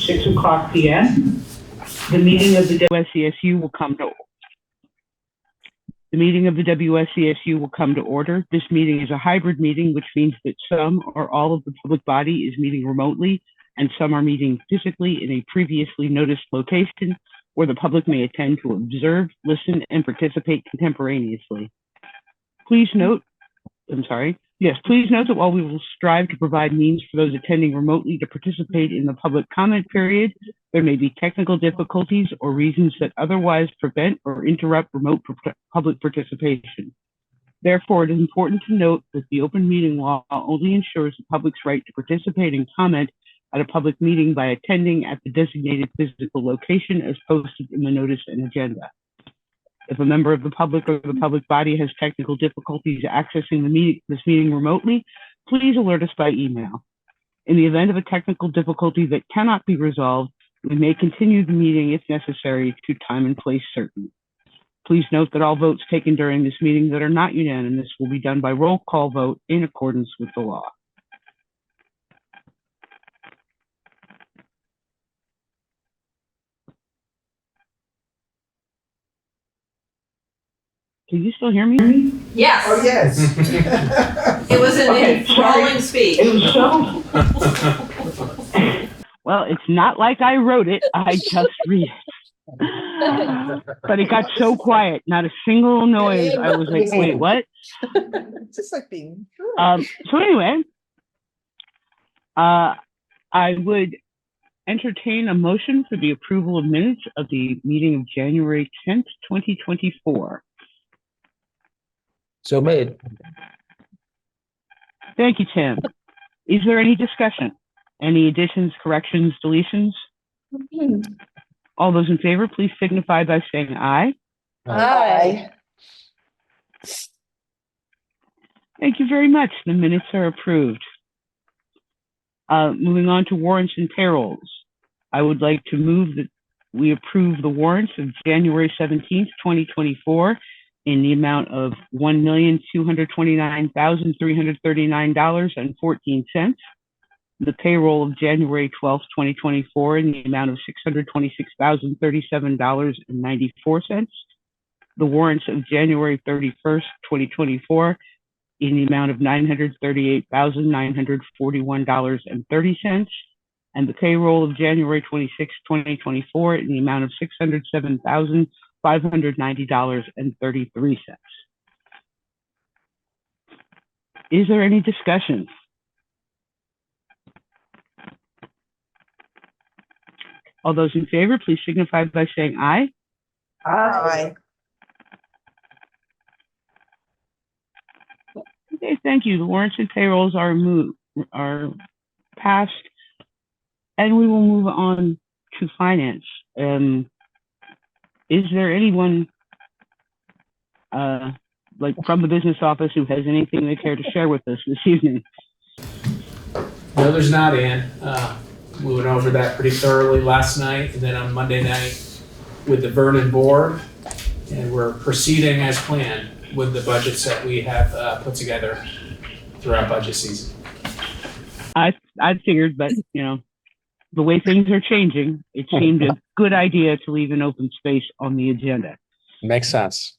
6 o'clock p.m. The meeting of the WSESU will come to order. This meeting is a hybrid meeting, which means that some or all of the public body is meeting remotely, and some are meeting physically in a previously noticed location where the public may attend to observe, listen, and participate contemporaneously. Please note that while we will strive to provide means for those attending remotely to participate in the public comment period, there may be technical difficulties or reasons that otherwise prevent or interrupt remote public participation. Therefore, it is important to note that the open meeting law only ensures the public's right to participate and comment at a public meeting by attending at the designated physical location as posted in the notice and agenda. If a member of the public or the public body has technical difficulties accessing this meeting remotely, please alert us by email. In the event of a technical difficulty that cannot be resolved, we may continue the meeting if necessary to time and place certain. Please note that all votes taken during this meeting that are not unanimous will be done by roll call vote in accordance with the law. Can you still hear me? Yes. Oh, yes. It was an enthralling speech. It was so. Well, it's not like I wrote it. I just read it. But it got so quiet, not a single noise. I was like, wait, what? It's just like being. So anyway, I would entertain a motion for the approval of minutes of the meeting of January 10th, 2024. So made. Thank you, Tim. Is there any discussion? Any additions, corrections, deletions? All those in favor, please signify by saying aye. Aye. Thank you very much. The minutes are approved. Moving on to warrants and payrolls. I would like to move that we approve the warrants of January 17th, 2024 in the amount of $1,229,339.14. The payroll of January 12th, 2024 in the amount of $626,037.94. The warrants of January 31st, 2024 in the amount of $938,941.30. And the payroll of January 26th, 2024 in the amount of $607,590.33. Is there any discussion? All those in favor, please signify by saying aye. Aye. Okay, thank you. The warrants and payrolls are passed, and we will move on to finance. Is there anyone from the business office who has anything they care to share with us this evening? No, there's not, Anne. We went over that pretty thoroughly last night and then on Monday night with the Vernon board, and we're proceeding as planned with the budgets that we have put together throughout budget season. I figured, but the way things are changing, it seemed a good idea to leave an open space on the agenda. Makes sense.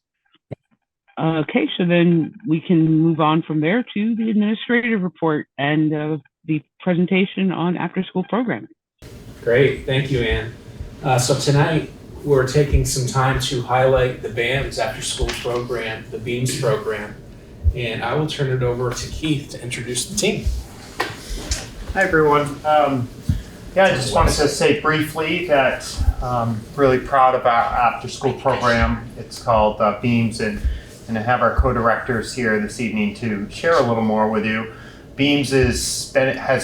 Okay, so then we can move on from there to the administrative report and the presentation on after-school programming. Great, thank you, Anne. So tonight we're taking some time to highlight the BAM's after-school program, the BEAMS program, and I will turn it over to Keith to introduce the team. Hi, everyone. I just wanted to say briefly that I'm really proud of our after-school program. It's called BEAMS, and I have our co-directors here this evening to share a little more with you. BEAMS has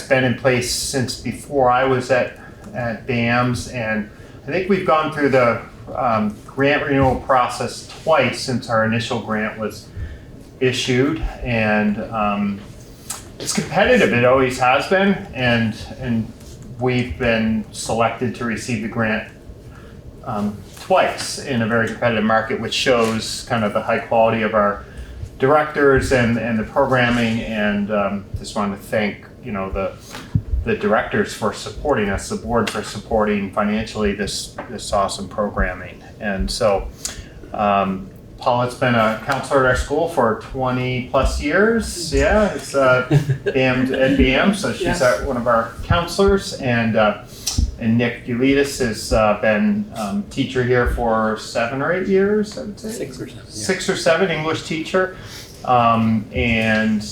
been in place since before I was at BAMS, and I think we've gone through the grant renewal process twice since our initial grant was issued, and it's competitive. It always has been, and we've been selected to receive the grant twice in a very competitive market, which shows kind of the high quality of our directors and the programming. And just wanted to thank the the directors for supporting us, the board for supporting financially this awesome programming. And so Paula's been a counselor at our school for 20 plus years. Yeah, it's BAM at BAM, so she's one of our counselors. And Nick Ulitis has been teacher here for 7 or 8 years, I would say. 6 or 7. 6 or 7, English teacher. And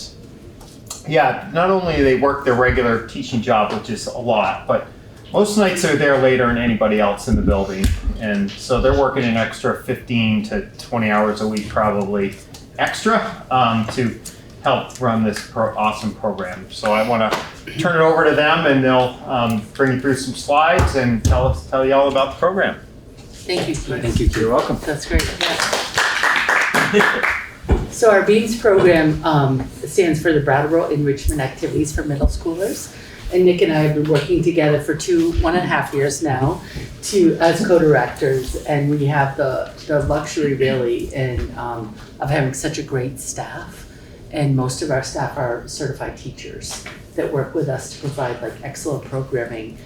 yeah, not only do they work their regular teaching job, which is a lot, but most nights they're there later than anybody else in the building. And so they're working an extra 15 to 20 hours a week, probably extra, to help run this awesome program. So I want to turn it over to them, and they'll bring you through some slides and tell you all about the program. Thank you, Keith. Thank you. You're welcome. That's great. So our BEAMS program stands for the Brattleboro Enrichment Activities for Middle Schoolers. And Nick and I have been working together for 1.5 years now as co-directors, and we have the luxury really of having such a great staff. And most of our staff are certified teachers that work with us to provide like excellent programming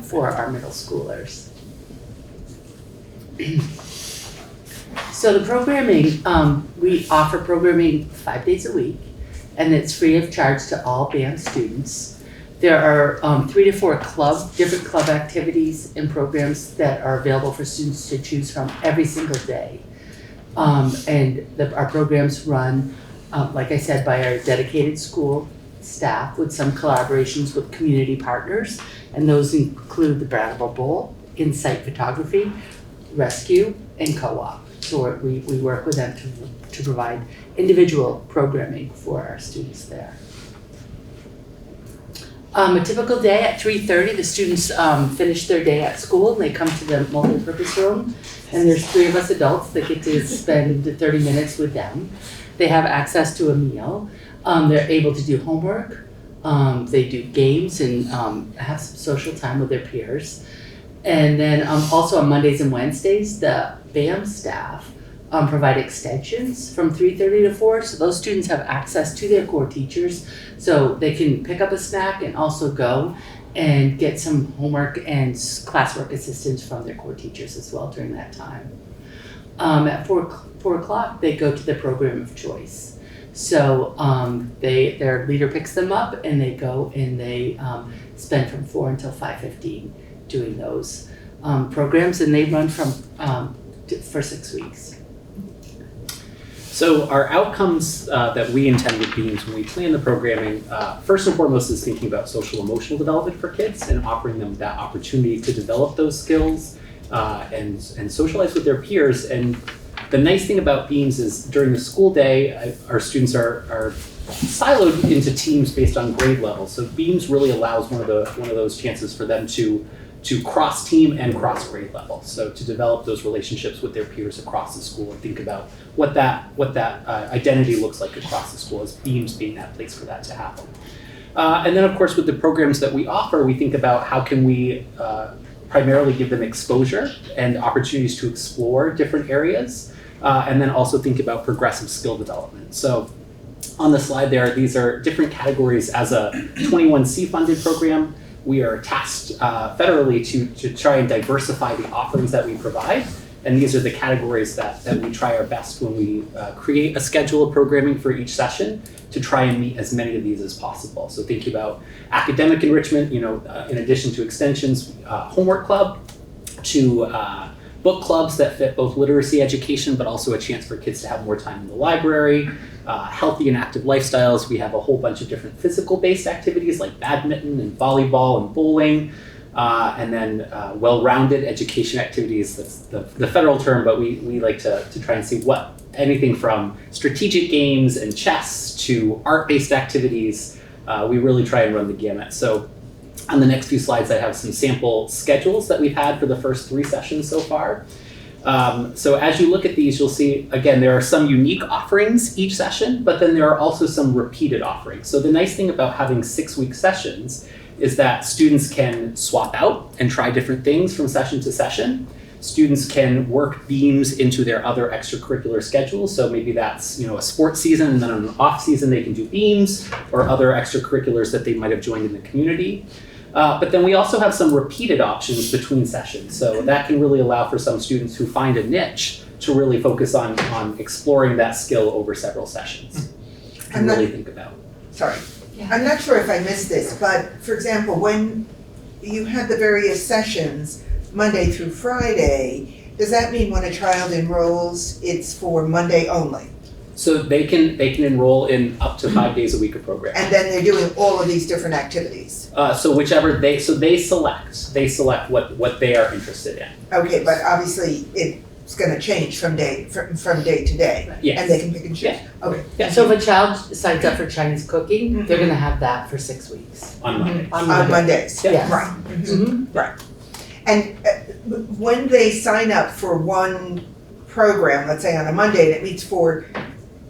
for our middle schoolers. So the programming, we offer programming 5 days a week, and it's free of charge to all BAM students. There are 3 to 4 different club activities and programs that are available for students to choose from every single day. Our programs run, like I said, by our dedicated school staff with some collaborations with community partners, and those include the Brattleboro Bowl, Insight Photography, Rescue, and Co-op. So we work with them to provide individual programming for our students there. A typical day at 3:30, the students finish their day at school and they come to the multi-purpose room, and there's 3 of us adults that get to spend 30 minutes with them. They have access to a meal. They're able to do homework. They do games and have some social time with their peers. And then also on Mondays and Wednesdays, the BAM staff provide extensions from 3:30 to 4, so those students have access to their core teachers, so they can pick up a snack and also go and get some homework and classwork assistance from their core teachers as well during that time. At 4 o'clock, they go to the program of choice. So their leader picks them up and they go and they spend from 4 until 5:15 doing those programs, and they run for 6 weeks. So our outcomes that we intend with BEAMS when we plan the programming, first and foremost is thinking about social emotional development for kids and offering them that opportunity to develop those skills and socialize with their peers. And the nice thing about BEAMS is during the school day, our students are siloed into teams based on grade level. So BEAMS really allows one of those chances for them to cross team and cross grade level. So to develop those relationships with their peers across the school and think about what that identity looks like across the school, as BEAMS being that place for that to happen. And then of course with the programs that we offer, we think about how can we primarily give them exposure and opportunities to explore different areas, and then also think about progressive skill development. So on the slide there, these are different categories. As a 21C funded program, we are tasked federally to try and diversify the offerings that we provide. And these are the categories that we try our best when we create a schedule of programming for each session to try and meet as many of these as possible. So thinking about academic enrichment, in addition to extensions, homework club, to book clubs that fit both literacy education, but also a chance for kids to have more time in the library, healthy and active lifestyles. We have a whole bunch of different physical-based activities like badminton and volleyball and bowling, and then well-rounded education activities. That's the federal term, but we like to try and see anything from strategic games and chess to art-based activities. We really try and run the gamut. So on the next few slides, I have some sample schedules that we've had for the first 3 sessions so far. So as you look at these, you'll see, again, there are some unique offerings each session, but then there are also some repeated offerings. So the nice thing about having 6-week sessions is that students can swap out and try different things from session to session. students can work beams into their other extracurricular schedules. So maybe that's, a sports season, and then on an off season they can do beams or other extracurriculars that they might have joined in the community. But then we also have some repeated options between sessions. So that can really allow for some students who find a niche to really focus on exploring that skill over several sessions and really think about. Sorry, I'm not sure if I missed this, but for example, when you had the various sessions, Monday through Friday, does that mean when a child enrolls, it's for Monday only? So they can enroll in up to 5 days a week of programming. And then they're doing all of these different activities? So whichever they select what they are interested in. Okay, but obviously it's gonna change from day to day? Yes. And they can pick and choose? Yeah. Okay. Yeah. So if a child signs up for Chinese cooking, they're gonna have that for 6 weeks. On Monday. On Mondays? Yeah. Yes. Right. Mhm. Right. And when they sign up for one program, let's say on a Monday, and it meets for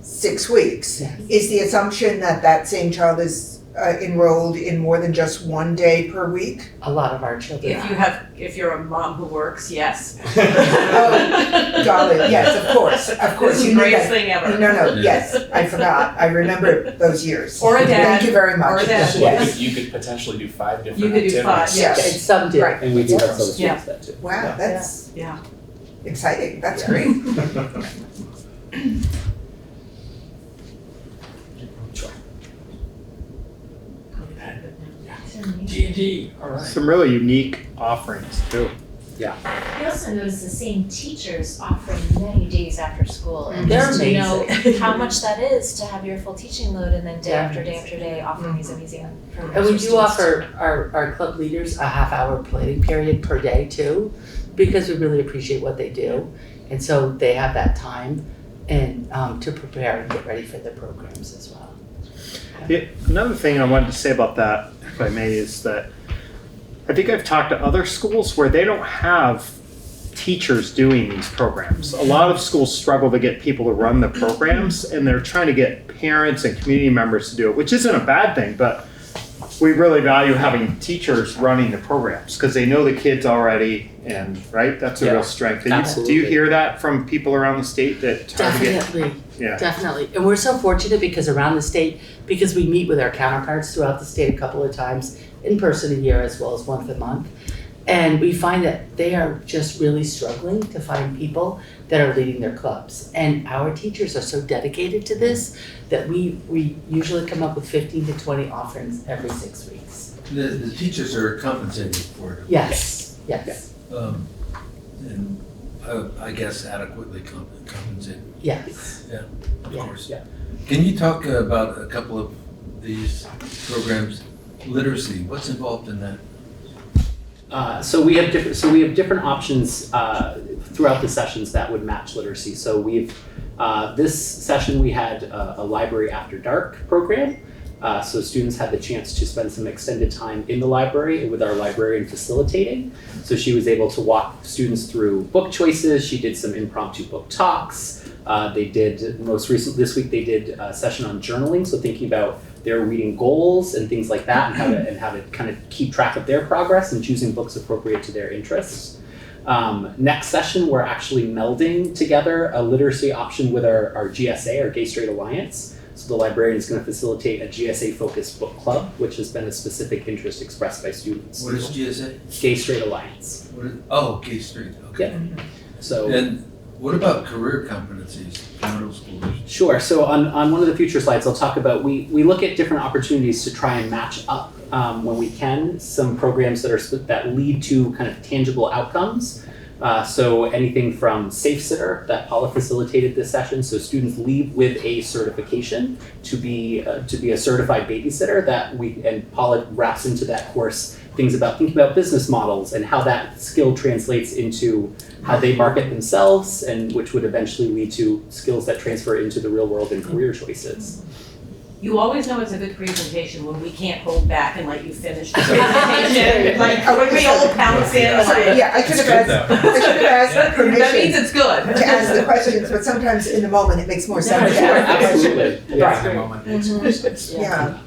6 weeks, Yes. is the assumption that that same child is enrolled in more than just 1 day per week? A lot of our children are. If you're a mom who works, yes. Oh, golly, yes, of course, This you is the knew greatest that. thing ever. No, yes, I forgot, I remember those years. Or a dad. Thank you very much. Or a dad. Yes. You could potentially do 5 different You could do activities. 5, Yes. And some do. Right. And we do have some Yeah. students that too. Wow, that's Yeah. exciting, that's great. G&G, all right. Some really unique offerings too. I also noticed the same teachers offering many days after school, and They're just to know amazing. how much that is to have your full teaching load, and then day Yeah. after day after day offering these amazing programs. And we for do students. offer our club leaders a half-hour planning period per day too, because we really appreciate what they do. And so they have that time and to prepare and get ready for their programs as well. Yeah, another thing I wanted to say about that, if I may, is that I think I've talked to other schools where they don't have teachers doing these programs. A lot of schools struggle to get people to run the programs, and they're trying to get parents and community members to do it, which isn't a bad thing, but we really value having teachers running the programs because they know the kids already, and right, that's a Yeah, real strength. And do you absolutely. hear that from people around the state that it's hard to get? Definitely. Yeah. Definitely. And we're so fortunate because around the state, because we meet with our counterparts throughout the state a couple of times in person a year as well as once a month. And we find that they are just really struggling to find people that are leading their clubs. And our teachers are so dedicated to this that we usually come up with 15 to 20 offerings every 6 weeks. The teachers are compensated for it. Yes. And I guess adequately compensated, Yes. of Yeah. course. Yeah. Can you talk about a couple of these programs? Literacy, what's involved in that? So we have different options throughout the sessions that would match literacy. So we've this session we had a library after dark program. So students had the chance to spend some extended time in the library with our librarian facilitating. So she was able to walk students through book choices. She did some impromptu book talks. They did most recent this week. They did a session on journaling. So thinking about their reading goals and things like that, and how to kind of keep track of their progress and choosing books appropriate to their interests. Next session, we're actually melding together a literacy option with our GSA, our Gay Straight Alliance. So the librarian is going to facilitate a GSA-focused book club, which has been a specific interest expressed by students. What is GSA? Gay Straight Alliance. Gay Street, okay. Yeah. So. And what about career competencies for middle schoolers? Sure. So on one of the future slides, I'll talk about we look at different opportunities to try and match up when we can some programs that lead to kind of tangible outcomes. So anything from Safe Sitter that Paula facilitated this session. So students leave with a certification to be a certified babysitter and Paula wraps into that course things about thinking about business models and how that skill translates into how they market themselves, and which would eventually lead to skills that transfer into the real world and career choices. You always know it's a good presentation when we can't hold back and let you finish the presentation. Like, when we all pounce in, like, Yeah, I should have asked that means permission it's good. to ask the questions, but sometimes in the moment, it makes more sense to Sure, ask the question. absolutely. Yeah, Yeah. the moment makes more sense. Yeah,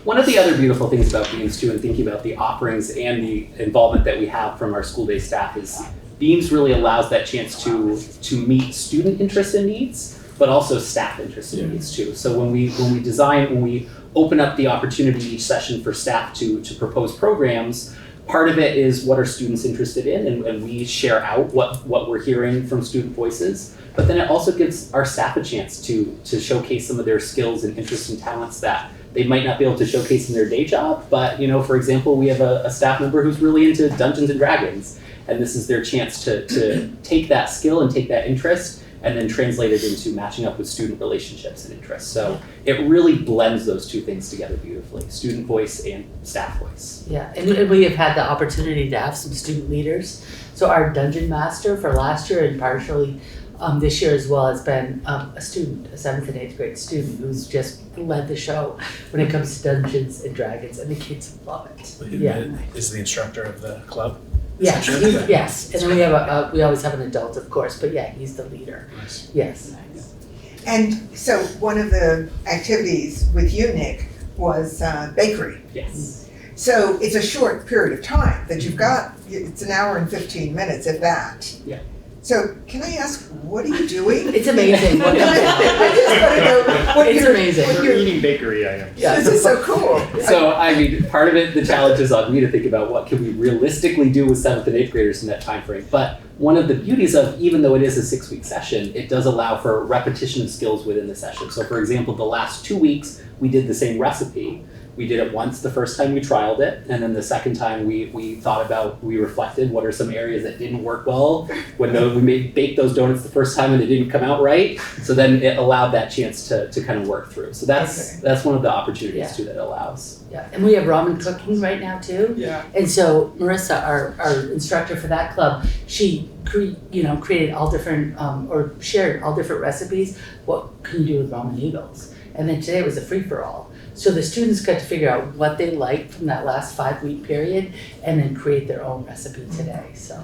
One of the other beautiful things about Beams too, and thinking about the offerings and the involvement that we have from our school day staff is Beams really allows that chance to meet student interests and needs, but also staff interests and needs too. So when we open up the opportunity each session for staff to propose programs, part of it is what are students interested in, and we share out what we're hearing from student voices. But then it also gives our staff a chance to showcase some of their skills and interests and talents that they might not be able to showcase in their day job. But for example, we have a staff member who's really into Dungeons and Dragons, and this is their chance to take that skill and take that interest and then translate it into matching up with student relationships and interests. So it really blends those two things together beautifully, student voice and staff voice. Yeah, and we have had the opportunity to have some student leaders. So our dungeon master for last year and partially this year as well has been a student, a 7th and 8th grade student who's just led the show when it comes to Dungeons and Dragons, and the kids love it. Yeah. Is the instructor of the club? Yes, yes, and then we have we always have an adult, of course, but yeah, he's the leader. Nice. Yes. And so one of the activities with you, Nick, was bakery. Yes. So it's a short period of time that you've got, it's an hour and 15 minutes at that. Yeah. So can I ask, what are you doing? It's amazing. I just want to know what It's you're, amazing. what We're you're, eating bakery items. Yeah. this is so cool. So I mean, part of it, the challenge is on me to think about what can we realistically do with 7th and 8th graders in that time frame. But one of the beauties of, even though it is a 6-week session, it does allow for repetition of skills within the session. So for example, the last 2 weeks, we did the same recipe. We did it once the first time we trialed it, and then the second time we reflected what are some areas that didn't work well when we baked those donuts the first time and they didn't come out right. So then it allowed that chance to kind of work through. So that's one of the opportunities too that it allows. Yeah, and we have ramen cooking right now too. Yeah. And so Marissa, our instructor for that club, she created all different or shared all different recipes. What can you do with ramen noodles? And then today was a free-for-all. So the students got to figure out what they liked from that last 5-week period and then create their own recipe today, so.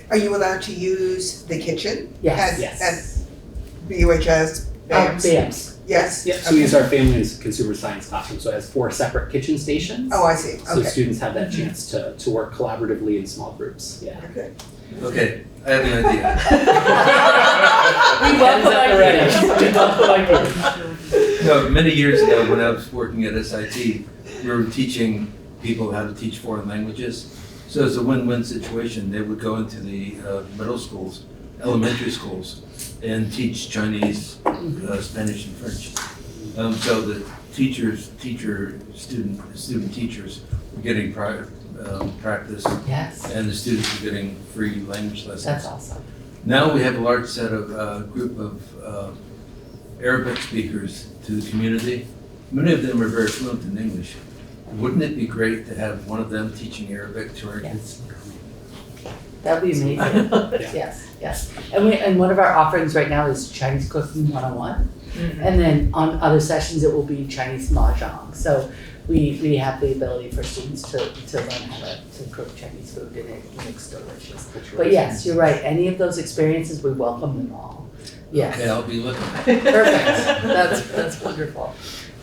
Are you allowed to use the kitchen? Yes. At BUHS? BAMS. Yes? Yep, so we use our family and consumer science classroom, so it has 4 separate kitchen stations. Oh, I see, So okay. students have that chance to work collaboratively in small groups, yeah. Okay. Okay, I have an idea. We welcome ideas. No, many years ago, when I was working at SIT, we were teaching people how to teach foreign languages. So it's a win-win situation. They would go into the middle schools, elementary schools, and teach Chinese, Spanish, and French. So the student teachers were getting practice, Yes, and the students were getting free language lessons. that's awesome. Now we have a large set of group of Arabic speakers to the community. Many of them are very fluent in English. Wouldn't it be great to have one of them teaching Arabic to our kids? That'd be amazing. Yes. And one of our offerings right now is Chinese cooking 101. And then on other sessions, it will be Chinese mahjong. So we have the ability for students to learn how to cook Chinese food, and it looks delicious. But yes, you're right. Any of those experiences, we welcome them all. Yes. Okay, I'll be looking. Perfect. That's wonderful.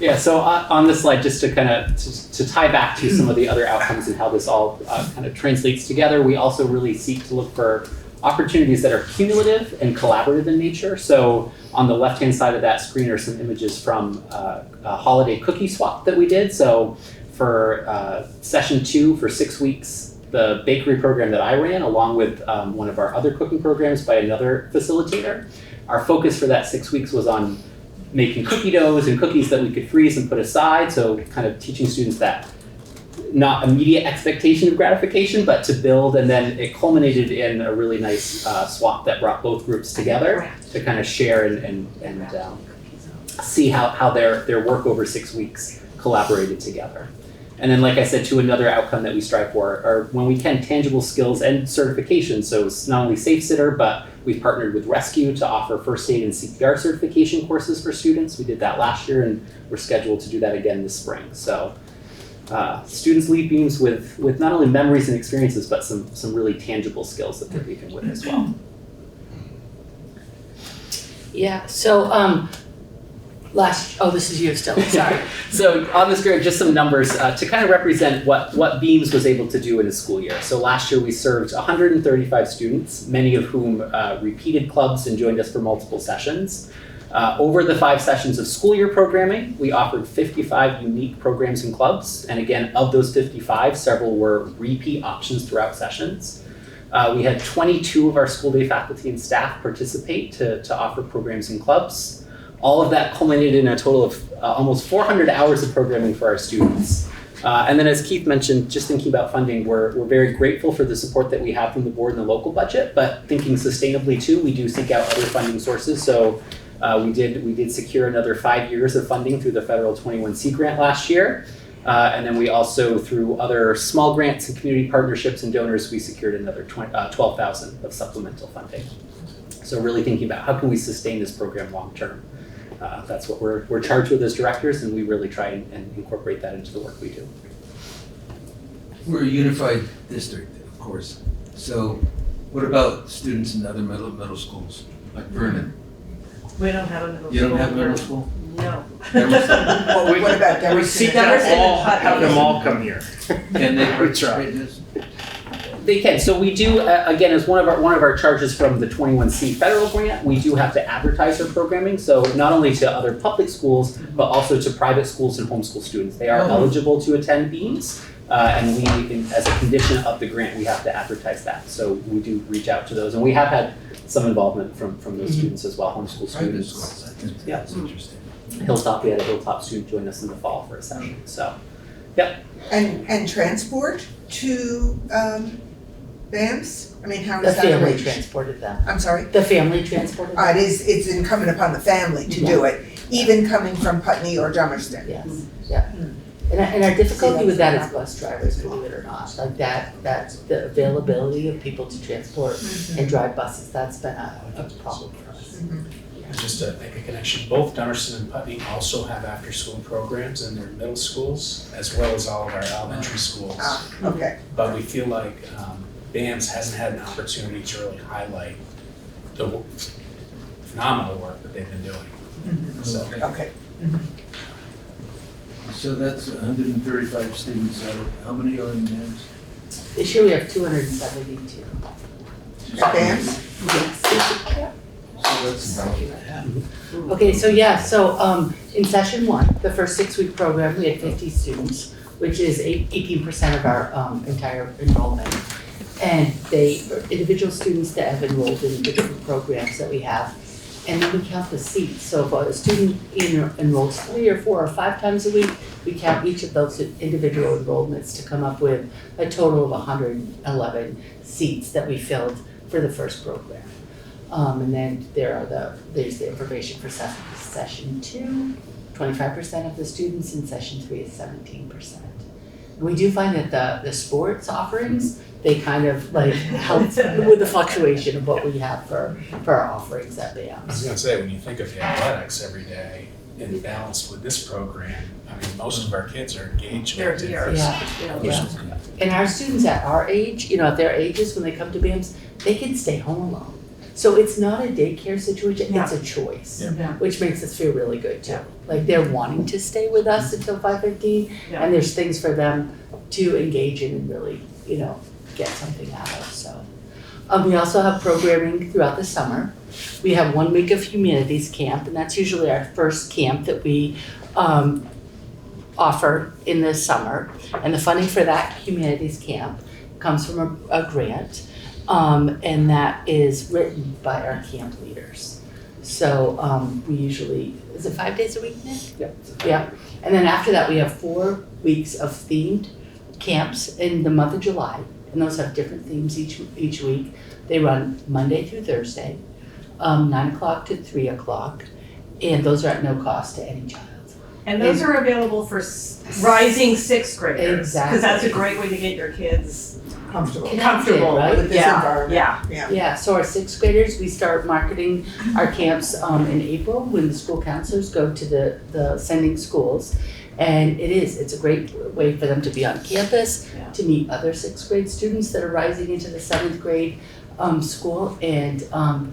Yeah, so on this slide, just to kind of to tie back to some of the other outcomes and how this all kind of translates together, we also really seek to look for opportunities that are cumulative and collaborative in nature. So on the left-hand side of that screen are some images from a holiday cookie swap that we did. So for session 2 for 6 weeks, the bakery program that I ran, along with one of our other cooking programs by another facilitator, our focus for that 6 weeks was on making cookie doughs and cookies that we could freeze and put aside. So kind of teaching students that not immediate expectation of gratification, but to build, and then it culminated in a really nice swap that brought both groups together to kind of share and see how their work over 6 weeks collaborated together. And then, like I said, to another outcome that we strive for are, when we can, tangible skills and certification. So it's not only Safe Sitter, but we've partnered with Rescue to offer first aid and CPR certification courses for students. We did that last year, and we're scheduled to do that again this spring. So students leave Beams with not only memories and experiences, but some really tangible skills that they're leaving with as well. Yeah, so This is you still, sorry. So on this grid, just some numbers to kind of represent what Beams was able to do in a school year. So last year we served 135 students, many of whom repeated clubs and joined us for multiple sessions. Over the 5 sessions of school year programming, we offered 55 unique programs and clubs. And again, of those 55, several were repeat options throughout sessions. We had 22 of our school day faculty and staff participate to offer programs and clubs. All of that culminated in a total of almost 400 hours of programming for our students. And then as Keith mentioned, just thinking about funding, we're very grateful for the support that we have from the board and the local budget, but thinking sustainably too, we do seek out other funding sources. So we did secure another 5 years of funding through the federal 21C grant last year. And then we also, through other small grants and community partnerships and donors, we secured another 12,000 of supplemental funding. So really thinking about how can we sustain this program long term. That's what we're charged with as directors, and we really try and incorporate that into the work we do. We're a unified district, of course. So what about students in other middle schools, like Vernon? We don't have a middle school. You don't have a middle school? No. Well, what about We Demerson? seek Demerson to all, and have them all come here. Can they participate in this? They can. So we do, again, as one of our charges from the 21C federal grant, we do have to advertise our programming. So not only to other public schools, but also to private schools and homeschool students. They are eligible to attend Beams. And we, as a condition of the grant, we have to advertise that. So we do reach out to those. And we have had some involvement from those students as well, homeschool Private students. schools, I think Yeah. that's interesting. Hilltop, we had a Hilltop student join us in the fall for a session. So, yeah. And transport to BAMS? I mean, how The is that family arranged? transported them. I'm sorry? The family transported them? It's incumbent upon the family to do it, even coming from Putney or Dummerston. Yes, yeah. And our difficulty with that is bus drivers, believe it or not, like that's the availability of people to transport and drive buses, that's been a problem for us. And just to make a connection, both Dummerston and Putney also have after-school programs in their middle schools, as well as all of our elementary schools. Okay. But we feel like BAMS hasn't had an opportunity to really highlight the phenomenal work that they've been doing. So, Okay. So that's 135 students out of, how many are in BAMS? This year we have 272. At BAMS? Yes. So that's about, Okay, so in session 1, the first 6-week program, we had 50 students, which is 18% of our entire enrollment. And they are individual students that have enrolled in the different programs that we have. And then we count the seats. So if a student enrolls 3 or 4 or 5 times a week, we count each of those individual enrollments to come up with a total of 111 seats that we filled for the first program. And then there's the information for session 2. 25% of the students in session 3 is 17%. We do find that the sports offerings, they kind of like help with the fluctuation of what we have for our offerings at I was BAMS. gonna say, when you think of the athletics every day and balanced with this program, I mean, most of our kids are engaged. They're with it. here. Yeah. And our students at our age, at their ages, when they come to BAMS, they can stay home alone. So it's not a daycare situation, it's a choice, Yeah. which makes us feel really good too. Like they're wanting to stay with us until 5:15, and there's things for them to engage in and really, get something out of, so. We also have programming throughout the summer. We have 1 week of humanities camp, and that's usually our first camp that we offer in the summer. And the funding for that humanities camp comes from a grant, and that is written by our camp leaders. So we usually, is it 5 days a week, Nick? Yep. Yeah, and then after that, we have 4 weeks of themed camps in the month of July. And those have different themes each week. They run Monday through Thursday, 9 o'clock to 3 o'clock, and those are at no cost to any child. And those are available for rising 6th graders. Exactly. Because that's a great way to get your kids Comfortable. comfortable right? With this environment. Yeah. Yeah, so our 6th graders, we start marketing our camps in April when the school counselors go to the sending schools. And it's a great way for them to be on campus, to meet other 6th grade students that are rising into the 7th grade school, and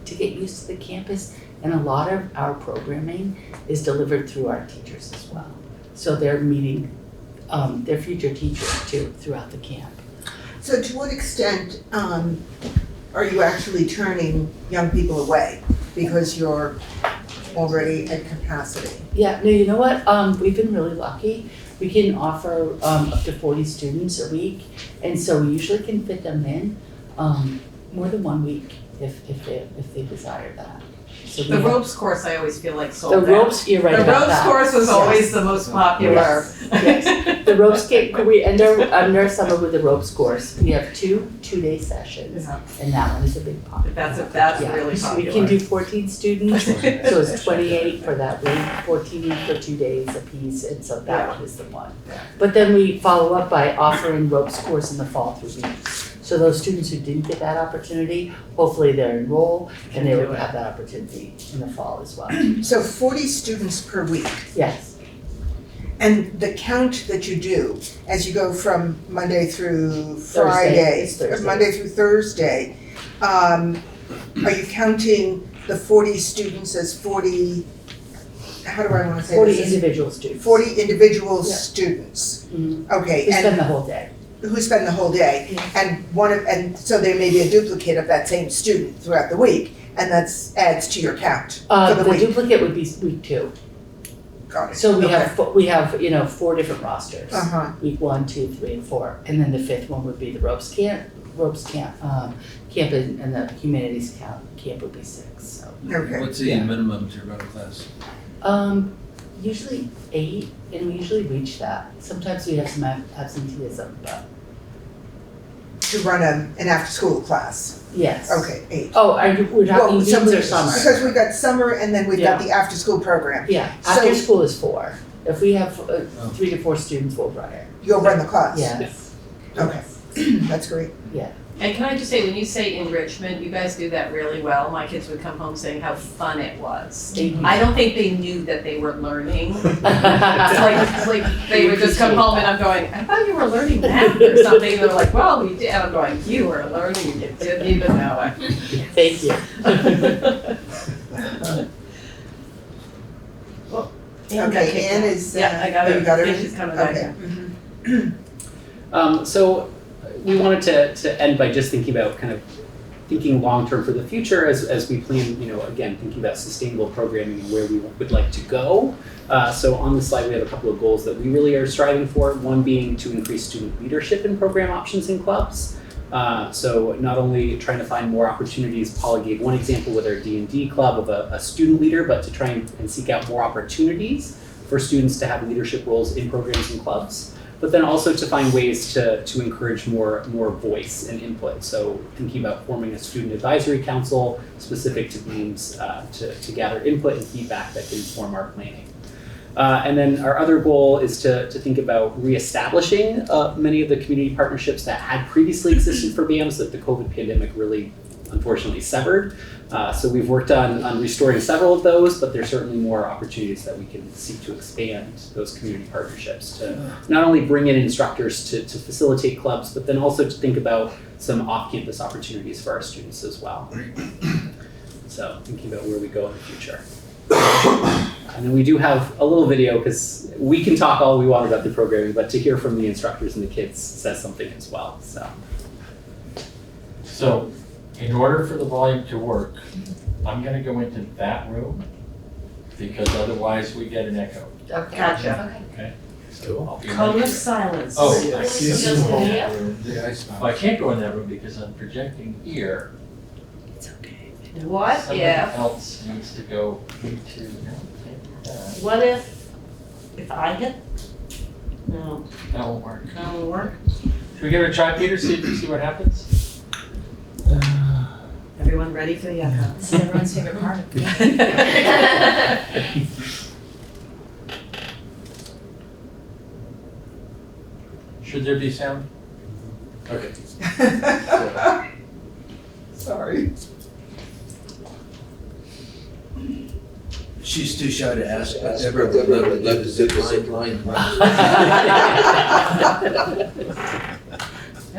to get used to the campus And a lot of our programming is delivered through our teachers as well. So they're meeting their future teachers too throughout the camp. So to what extent are you actually turning young people away because you're already at capacity? Yeah, no, you know what? We've been really lucky. We can offer up to 40 students a week, and so we usually can fit them in more than 1 week if they desire that. So The ropes course, I always feel like sold the out. ropes, you're right The about ropes that. course was always the most popular. Yes. The ropes we under summer with the ropes course. We have two-day sessions, and that one is a big pop. That's Yeah. really So popular. we can do 14 students, so it's 28 for that week, 14 for 2 days apiece, and so that one is the one. But then we follow up by offering ropes course in the fall through weeks. So those students who didn't get that opportunity, hopefully they're enrolled and they would have that opportunity in the fall as well. So 40 students per week. Yes, And the count that you do as you go from Monday through Thursday. Friday, It's Thursday. Monday through Thursday, are you counting the 40 students as 40, how do I want to say 40 this? individual students. 40 individual Yeah. students. Mhm. Okay, We and spend the whole day. who spend the whole day. And so there may be a duplicate of that same student throughout the week, and that's adds to your count for the The week. duplicate would be week 2. Got it. So we Okay. have 4 different rosters. Uh-huh. Week 1, 2, 3, and 4. And then the 5th one would be the ropes camp, and the humanities camp would be 6, so. Okay. What's the Yeah. minimum to run a class? Usually 8, and we usually reach that. Sometimes we have some absenteeism, but To run an after-school class. yes. Okay, 8. Oh, we're talking Well, beans or summer? Because we've got summer and then we've got Yeah. the after-school program. Yeah, So- after school is 4. If we have 3 to 4 students, we'll run it. You'll run the class? Yes. Okay, that's great. And can I just say, when you say enrichment, you guys do that really well. My kids would come home saying how fun it was. I don't think they knew that they were learning. It's like they would just come home and I'm going, I thought you were learning math or something. And they're like, well, we did. And I'm going, you were learning, you didn't even know it. Thank you. Okay, Anne is, Yeah, I got oh, her. you got her? I think she's coming back Okay. in. So we wanted to end by just thinking about kind of thinking long-term for the future as we plan, again, thinking about sustainable programming and where we would like to go. So on the slide, we have a couple of goals that we really are striving for. One being to increase student leadership in program options in clubs. So not only trying to find more opportunities, Paula gave one example with our D&D club of a student leader, but to try and seek out more opportunities for students to have leadership roles in programs and clubs. But then also to find ways to encourage more voice and input. So thinking about forming a student advisory council specific to Beams to gather input and feedback that can inform our planning. And then our other goal is to think about reestablishing many of the community partnerships that had previously existed for BAMS that the COVID pandemic really unfortunately severed. So we've worked on restoring several of those, but there's certainly more opportunities that we can seek to expand those community partnerships to not only bring in instructors to facilitate clubs, but then also to think about some off-campus opportunities for our students as well. So thinking about where we go in the future. And then we do have a little video because we can talk all we want about the programming, but to hear from the instructors and the kids says something as well. So in order for the volume to work, I'm gonna go into that room because otherwise we get an echo. Gotcha. Okay? Cool. I'll be in Cone that- of silence. Oh, I see. this is the whole room. The ice Well, I can't go in that room because I'm projecting here. What Somebody if, else needs to go into, no, can't do that. what if I hit? No, That won't work. that won't work. Should we give it a try, Peter, see what happens? Everyone ready for the echo? This is everyone's favorite part. Should there be sound? Okay. Sorry. She's too shy to ask, but Deborah would love to do the zip line.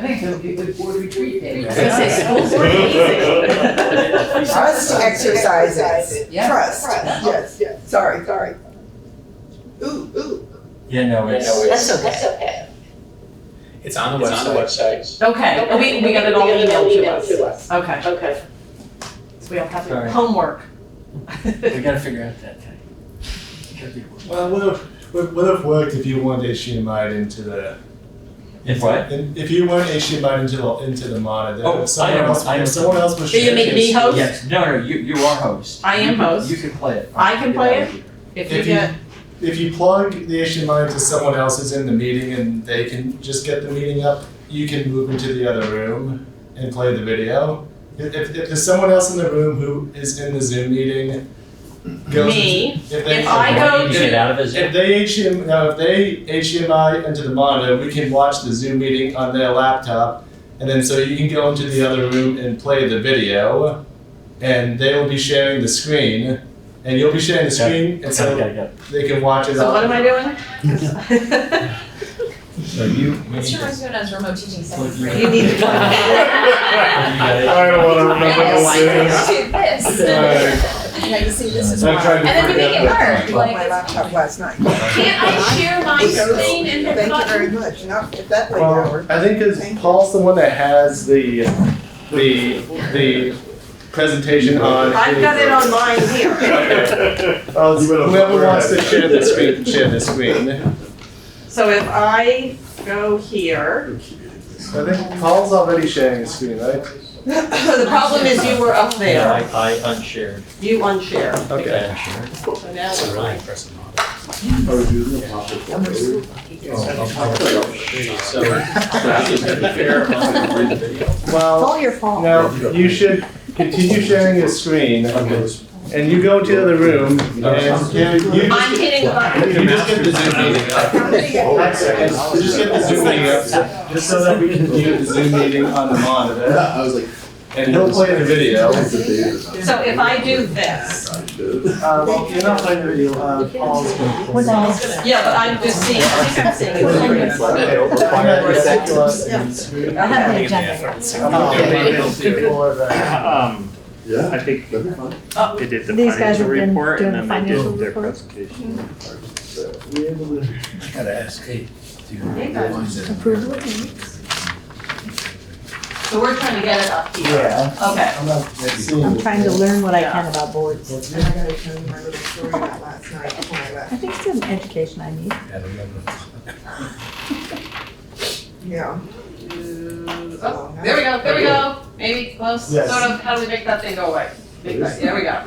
think there'll be a good board retreat day. I was gonna say, school board meeting. Trust exercises. Yeah. Trust, yes, sorry. Ooh. Yeah, no, it's. That's okay. It's on the website. Okay, we got it all emailed to us. Okay. So we all have Sorry. homework. We gotta figure out that time. Well, would have worked if you weren't HDMI'd into the. If what? If you weren't HDMI'd into the monitor. Oh, if someone I am- else, I am- if someone else was Do you make me host? Yes, no, you are host. I am host. You can play it. I can play it? If you get, If you plug the HDMI into someone else's in the meeting and they can just get the meeting up, you can move into the other room and play the video. If there's someone else in the room who is in the Zoom meeting, goes Me. into, If I go You get out of his. if they HDMI into the monitor, we can watch the Zoom meeting on their laptop, and then so you can go into the other room and play the video, and they will be sharing the screen, and you'll be sharing the screen, and so they can watch it so all. what am I doing? So you. This reminds me when I was remote teaching seventh You grade. You need to play. I don't want to remember Let's do this. Yeah, you see, this is I'm why. trying to And then we make it forget hard, I broke my like, laptop last night. Can't I share my screen and hit the Thank you button? very much, not that way, Well, Howard. I think because Thank you. Paul's the one that has the presentation on. I've got it on mine here. Well, whoever wants to share the screen can share the screen. So if I go here, I think Paul's already sharing his screen, right? the problem is you were up there. I unshared. You unshared. Okay. So now It's a we're really like, impressive model. Well, your fault. now you should continue sharing your screen, and you go to the other room, and you I'm hitting the button. you just get the Zoom meeting up. 5 seconds. You just get the Zoom meeting up, just so that we can view the Zoom meeting on the monitor. And he'll play the video. So if I do this, Well, you're not playing the video, Paul's gonna. yeah, but I'm just seeing, I think I'm seeing it. I have the agenda here. I think they did the These guys financial have been report doing and the then they financial did their report? presentation. I gotta ask Kate. Approval of minutes. So we're trying to get it up here. Yeah. Okay. I'm not seeing. I'm trying to learn what I can about boards. And I gotta tell you my little story about last night before I I left. think it's an education I need. Yeah. Oh, there we go, maybe close, Yes. sort of, how do we make that thing go away? There we go.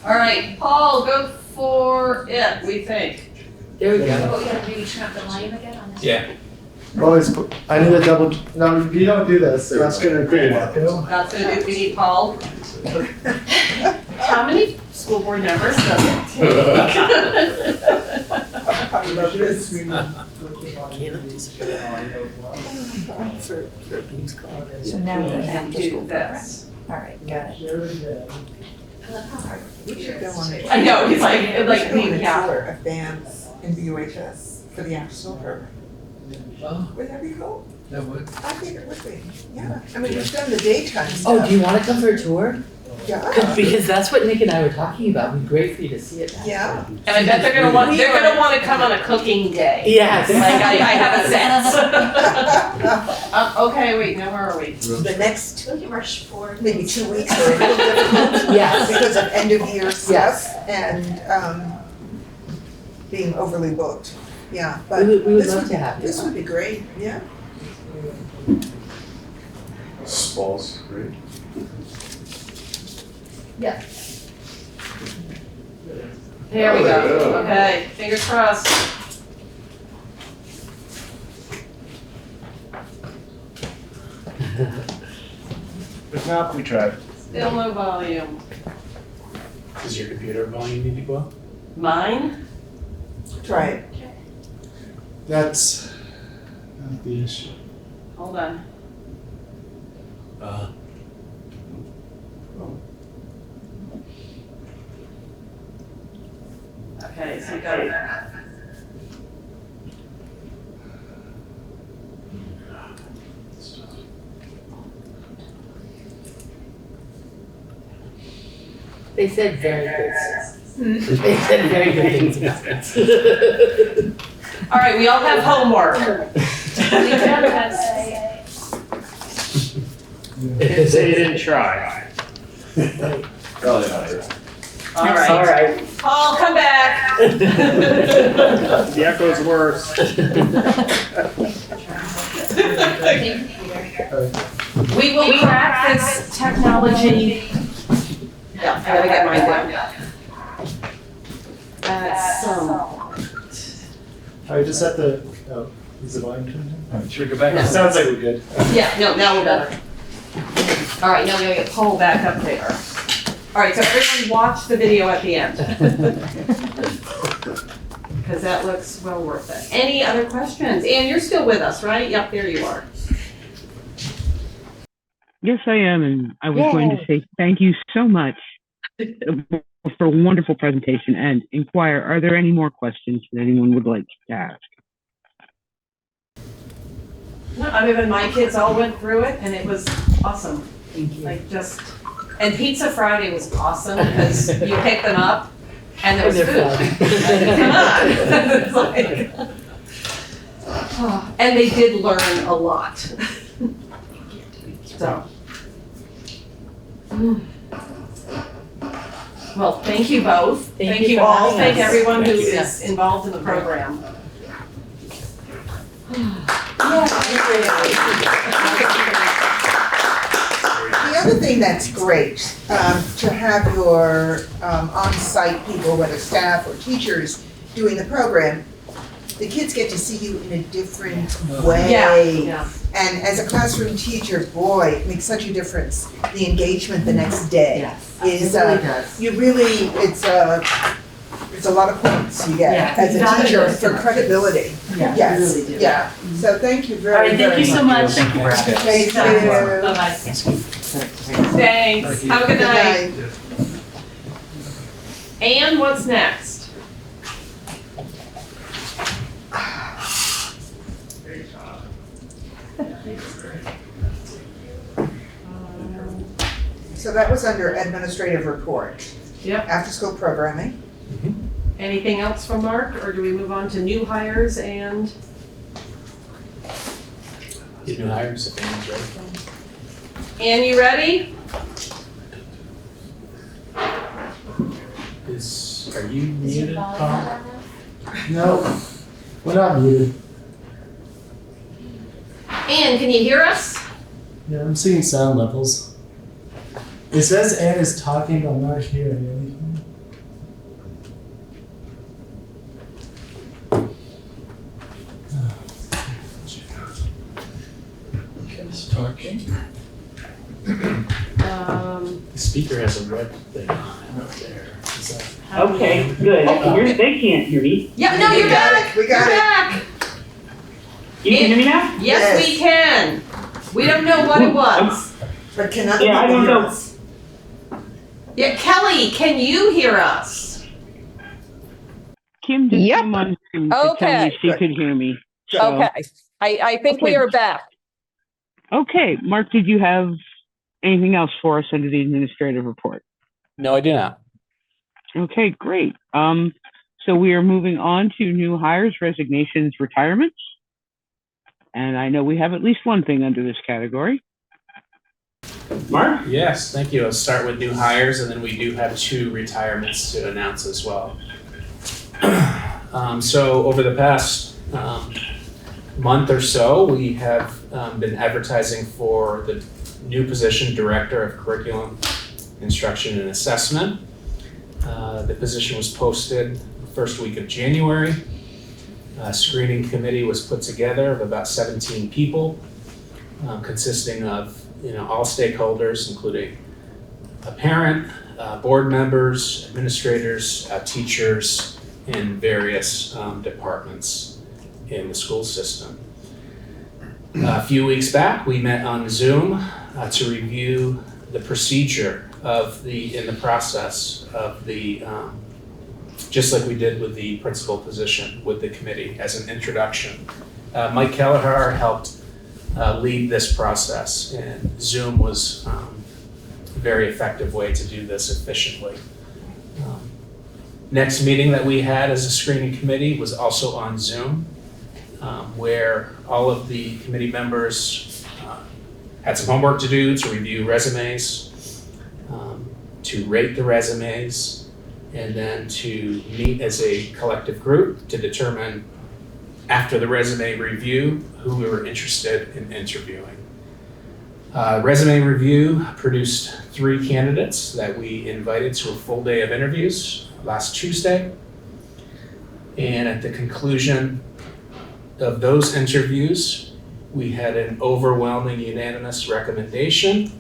All right, Paul, go for it, we think. There we go. Oh, we gotta maybe turn up the volume again on this. Yeah. Well, I need a double, no, you don't do this, that's gonna create an echo. That's gonna do, we need Paul. How many school board members does it take? So now we're in after Do school program. this. All right, got it. We should go on a. I know, he's like, We like, should go on a yeah. tour of bands in VOHS for the after school program. Would that be cool? That would. I think it would be, yeah. I mean, we've done the daytime Oh, stuff. do you wanna come for a tour? Yeah, Because that's what Nick and I were talking about. It'd be great for you to see it now. yeah. And I bet they're gonna wanna come on a cooking day. Yes. Like, I have a sense. Okay, wait, now where are we? The next Look at March 4th. maybe 2 weeks are a little difficult Yes. because of end of year Yes. stuff and being overly booked. Yeah, We but would this love would, to have you. this would be great, yeah. Spall's great. There we go, okay, fingers crossed. If not, we tried. Still no volume. Does your computer volume need to go up? Mine? Try it. That's not the issue. Hold on. Okay, so you got it. They said very good. They said very good things about it. All right, we all have homework. Say you didn't try. Probably not her. All right. Paul, come back. The echo's worse. We will crack this technology. Yeah, I gotta get mine down. I just have to, oh, is the volume turned down? Should we go back? It sounds like we're good. Yeah, no, now we're done. All right, now we gotta get Paul back up there. All right, so everyone watch the video at the end. Because that looks well worth it. Any other questions? Anne, you're still with us, right? Yep, there you are. Yes, I am, and I was going to say thank you so much for a wonderful presentation, and inquire, are there any more questions that anyone would like to ask? No, other than my kids all went through it, and it was awesome. Thank you. Like just, and Pizza Friday was awesome because you pick them up and there was food. Come on. It's like, and they did learn a lot. So. Well, thank you both. Thank you for all. having Thank us. everyone who Thank you. is involved in the program. The other thing that's great, to have your on-site people, whether staff or teachers, doing the program, the kids get to see you in a different way. Yeah. And as a classroom teacher, boy, it makes such a difference. The engagement the next day Yes, is, it really does. you really, it's a lot of points you get Yeah, as you a gotta teacher do it. for credibility. Yeah, Yes, you really do. yeah. So thank you All very, right, thank you so much. Thank you for having us. Thank you. Bye-bye. Thanks. Have a good night. And what's next? So that was under administrative report. Yep. After-school programming. Anything else from Mark, or do we move on to new hires and? Get new hires if anyone's ready. Anne, you ready? Are you muted, Paul? No, we're not muted. Anne, can you hear us? Yeah, I'm seeing sound levels. It says Anne is talking, but I'm not hearing anything. Kids talking. The speaker has a red thing on it up there. Is that? Okay, good. They can't hear me. Yeah, no, you're back. We got You're it. back. You can hear me now? Yes, we can. We don't know what it was. But can other Yeah, I people don't hear know. us? Yeah, Kelly, can you hear us? Kim just came on Zoom to tell Okay. me she could hear me. So, I think we are back. Okay, Mark, did you have anything else for us under the administrative report? No, I do not. Okay, great. So we are moving on to new hires, resignations, retirements. And I know we have at least one thing under this category. Mark? Yes, thank you. I'll start with new hires, and then we do have 2 retirements to announce as well. So over the past month or so, we have been advertising for the new position, Director of Curriculum, Instruction, and Assessment. The position was posted the first week of January. A screening committee was put together of about 17 people, consisting of all stakeholders, including a parent, board members, administrators, teachers, in various departments in the school system. A few weeks back, we met on Zoom to review the procedure in the process of the, just like we did with the principal position with the committee as an introduction. Mike Kelleher helped lead this process, and Zoom was very effective way to do this efficiently. Next meeting that we had as a screening committee was also on Zoom, where all of the committee members had some homework to do to review resumes, to rate the resumes, and then to meet as a collective group to determine, after the resume review, who we were interested in interviewing. Resume review produced 3 candidates that we invited to a full day of interviews last Tuesday. And at the conclusion of those interviews, we had an overwhelming unanimous recommendation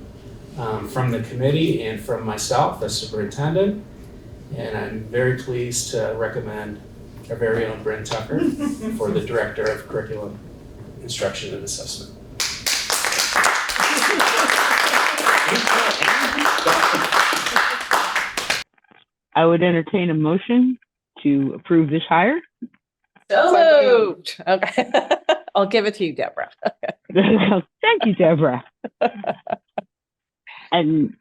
from the committee and from myself as superintendent. And I'm very pleased to recommend our very own Bryn Tucker for the Director of Curriculum, Instruction and Assessment. I would entertain a motion to approve this hire. So moved. Okay. I'll give it to you, Deborah. Thank you, Deborah. And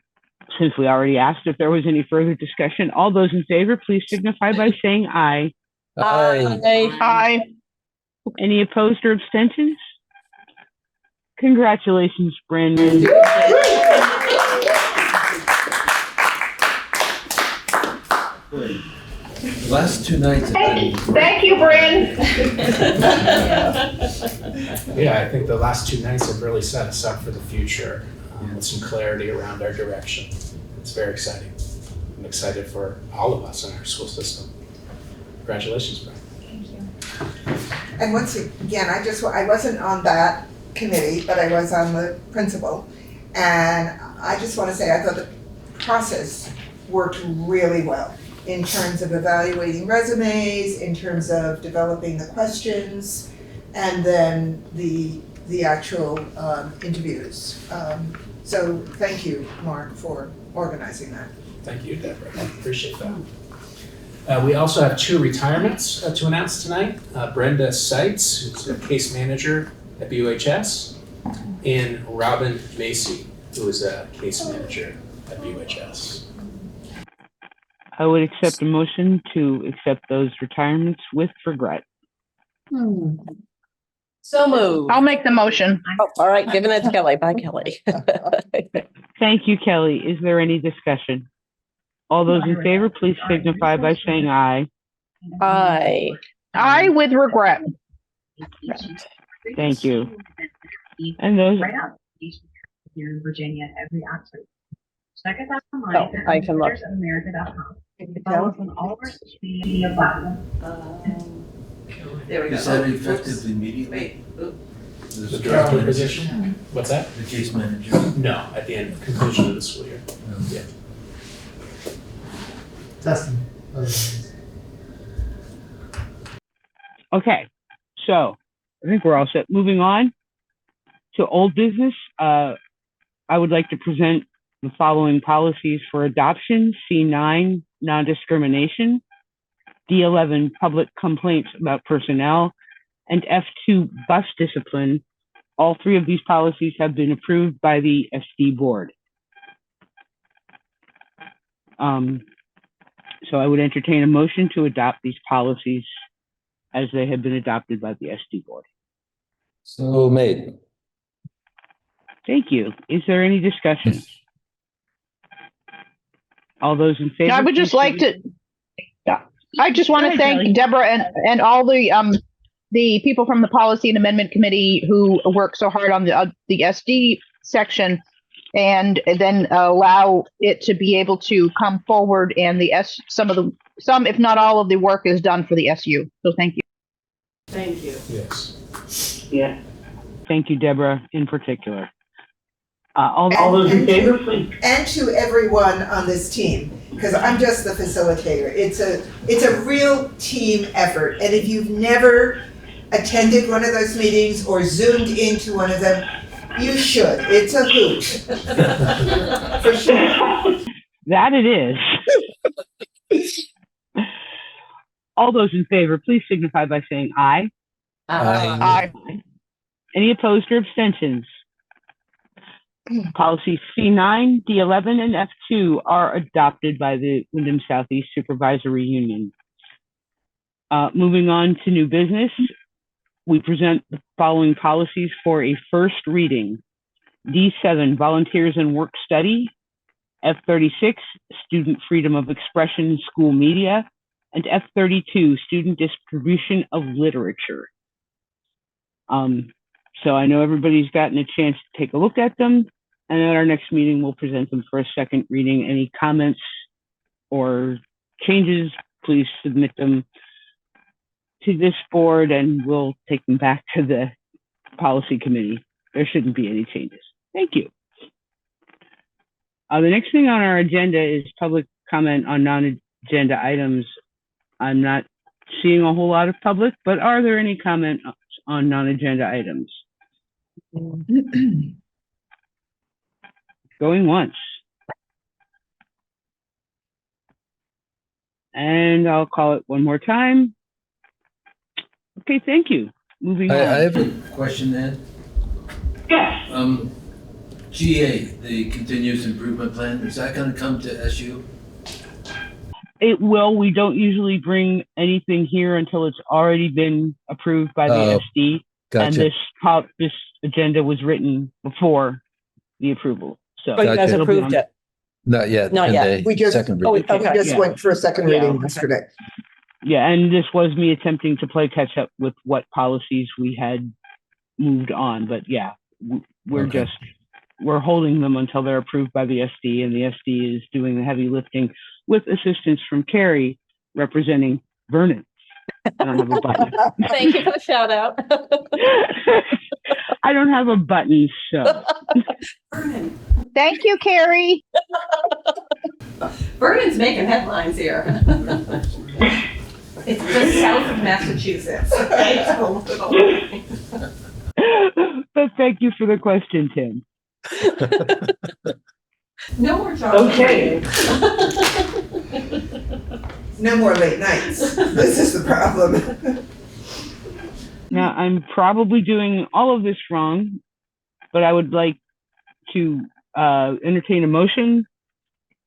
since we already asked if there was any further discussion, all those in favor, please signify by saying aye. Aye. Any opposed or abstentions? Congratulations, Bryn. The last 2 nights have been. Thank you, Bryn. Yeah, I think the last 2 nights have really set us up for the future with some clarity around our direction. It's very exciting. I'm excited for all of us in our school system. Congratulations, Bryn. Thank you. And once again, I wasn't on that committee, but I was on the principal. And I just want to say, I thought the process worked really well in terms of evaluating resumes, in terms of developing the questions, and then the actual interviews. So thank you, Mark, for organizing that. Thank you, Deborah. I appreciate that. We also have 2 retirements to announce tonight. Brenda Seitz, who's a case manager at BUHS, and Robin Macy, who is a case manager at BUHS. I would accept a motion to accept those retirements with regret. So moved. I'll make the motion. Oh, all right, giving it to Kelly. Bye, Kelly. Thank you, Kelly. Is there any discussion? All those in favor, please signify by saying aye. Aye. I with regret. Thank you. And those. Here in Virginia every Oxford. Check us out Oh, online I at can look. america.com. Follow us on all of our social media platforms. There we go. Is that effective immediately? Wait. Oop. The director position? What's that? The case manager? No, at the end, conclusion of the school year. Yeah. Okay, so I think we're all set. Moving on to old business. I would like to present the following policies for adoption: C9, non-discrimination; D11, public complaints about personnel; and F2, bus discipline. All 3 of these policies have been approved by the SD board. So I would entertain a motion to adopt these policies as they have been adopted by the SD board. So made. Thank you. Is there any discussion? All those in favor? I would just like to, I just want to thank Deborah and all the people from the Policy and Amendment Committee who worked so hard on the SD section, and then allow it to be able to come forward, and some if not all of the work is done for the SU. So thank you. Thank you. Yes. Yeah. Thank you, Deborah, in particular. All those in favor, please. And to everyone on this team, because I'm just the facilitator. It's a real team effort. And if you've never attended one of those meetings or zoomed into one of them, you should. It's a hoot. For sure. That it is. All those in favor, please signify by saying aye. Aye. Any opposed or abstentions? Policy C9, D11, and F2 are adopted by the Windham Southeast Supervisory Union. Moving on to new business, we present the following policies for a first reading. D7, volunteers and work study. F36, student freedom of expression in school media. And F32, student distribution of literature. So I know everybody's gotten a chance to take a look at them, and at our next meeting, we'll present them for a second reading. Any comments or changes, please submit them to this board and we'll take them back to the policy committee. There shouldn't be any changes. Thank you. The next thing on our agenda is public comment on non-agenda items. I'm not seeing a whole lot of public, but are there any comments on non-agenda items? Going once. And I'll call it one more time. Okay, thank you. Moving on. I have a question, Ed. Yes. GA, the continuous improvement plan, is that going to come to SU? It will. We don't usually bring anything here until it's already been approved by the SD. Gotcha. And this agenda was written before the approval. So, But you guys Gotcha. approved it. Not yet. Not in yet. the We just- second Oh, reading. okay. We just Yeah. went for a second Yeah. reading yesterday. yeah, and this was me attempting to play catch up with what policies we had moved on. But yeah, Okay. we're holding them until they're approved by the SD, and the SD is doing the heavy lifting with assistance from Carrie, representing Vernon. I don't have a button. Thank you for the shout out. I don't have a button, so. Vernon. Thank you, Carrie. Vernon's making headlines here. It's just south of Massachusetts. Okay? But thank you for the question, Tim. No more chocolate. Okay. No more late nights. This is the problem. Now, I'm probably doing all of this wrong, but I would like to entertain a motion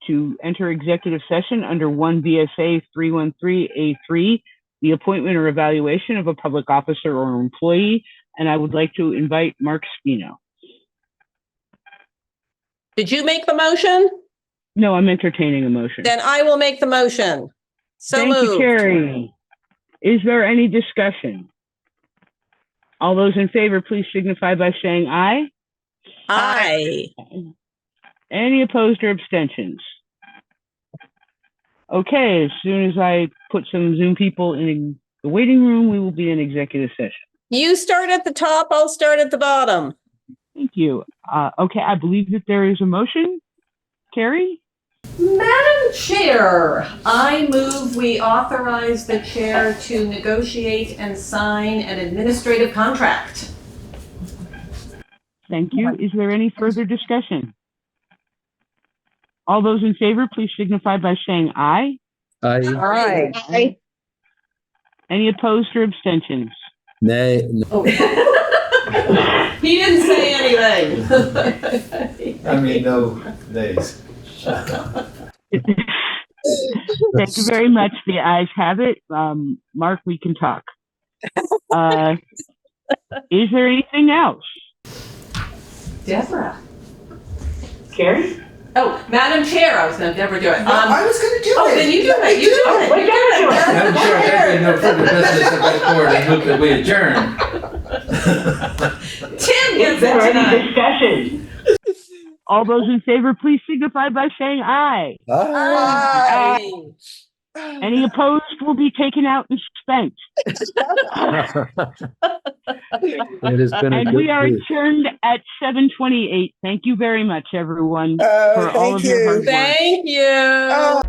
to enter executive session under 1 V.S.A. 313A3, the appointment or evaluation of a public officer or employee, and I would like to invite Mark Spino. Did you make the motion? No, I'm entertaining a motion. Then I will make the motion. So Thank moved. you, Carrie. Is there any discussion? All those in favor, please signify by saying aye. Aye. Any opposed or abstentions? Okay, as soon as I put some Zoom people in the waiting room, we will be in executive session. You start at the top, I'll start at the bottom. Thank you. Okay, I believe that there is a motion. Carrie? Madam Chair, I move we authorize the chair to negotiate and sign an administrative contract. Thank you. Is there any further discussion? All those in favor, please signify by saying aye. Aye. Aye. Aye. Any opposed or abstentions? Nay. No. Oh. He didn't say anything. I mean, no days. Thank you very much. The ayes have it. Mark, we can talk. Is there anything else? Deborah. Carrie? Oh, Madam Chair, I was going to never do it. No, I was going to do it. Oh, then you do it. You do it. wait, You do it. Madam Chair, there being no further business of the board, I move that we adjourn. Tim gets Is there it any tonight. discussion? All those in favor, please signify by saying aye. Aye. Any opposed will be taken out and spent. It has been a And good we are week. adjourned at 7:28. Thank you very much, everyone, for all Thank of your you. hard work. Thank you. Oh.